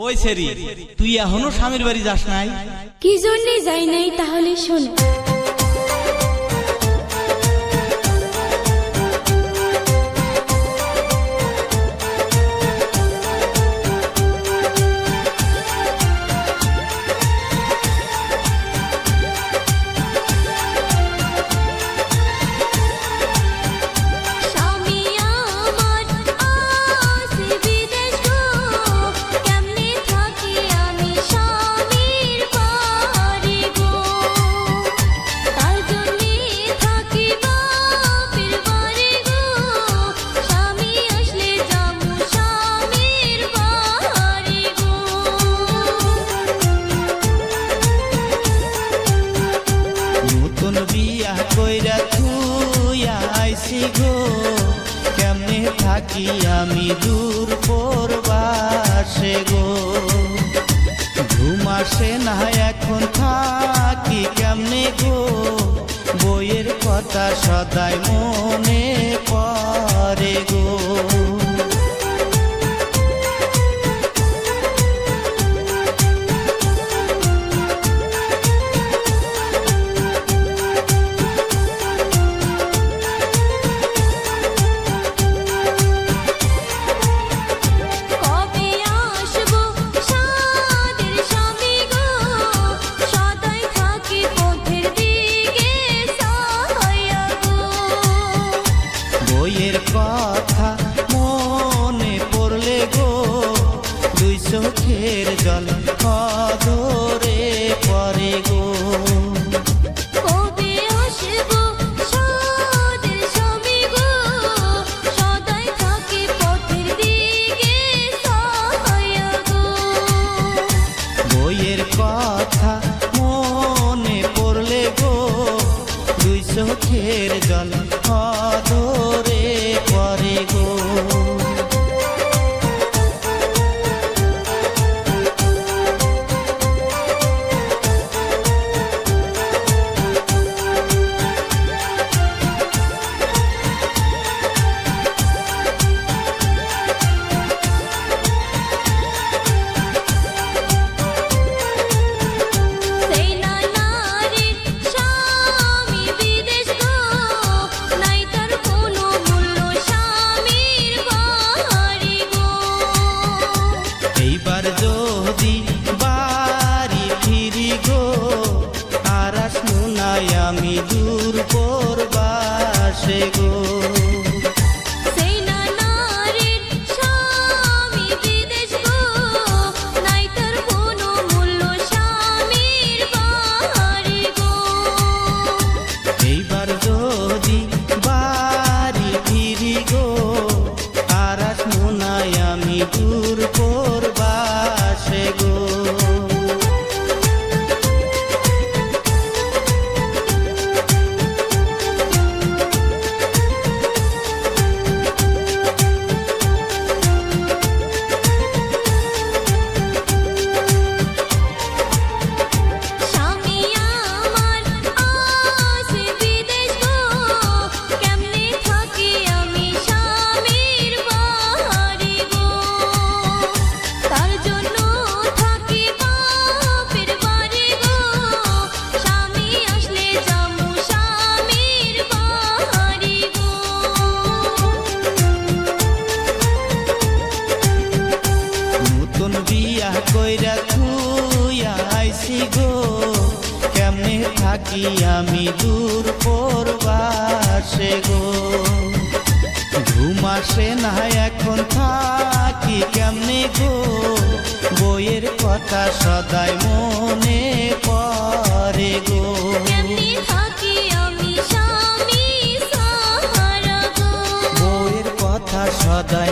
ওই সেরি, তুই এখনো স্বামীর বাড়ি যাস নাই? কি জন্যে যাই নাই তাহলে শোনো। কেমনে থাকি আমি দূর পরবাসে গো, ঘুম আসে না এখন থাকি কেমনে গো, বইয়ের কথা সদাই মনে পড়ে গো। বইয়ের কথা মনে পড়লে গো, দুই চোখের জল কদরে পড়ে গো। কবে আসবো সাদের স্বামী গো, সদাই থাকি পথের দিকে ছায়া গো। বইয়ের কথা মনে পড়লে গো, দুই চোখের জল কদরে পড়ে গো। যদি বাড়ি ফিরি গো, আর আসবো না আমি দূর পরবাসে গো। এইবার যদি বাড়ি ফিরি গো, আর আসবো না আমি দূর পরবাসে গো। বিয়া কইরা থুইয়া আইছি গো, কেমনে থাকি আমি দূর পরবাসে গো, ঘুম আসে না এখন থাকি কেমনে গো, বইয়ের কথা সদাই মনে পড়ে গো। বইয়ের কথা সদাই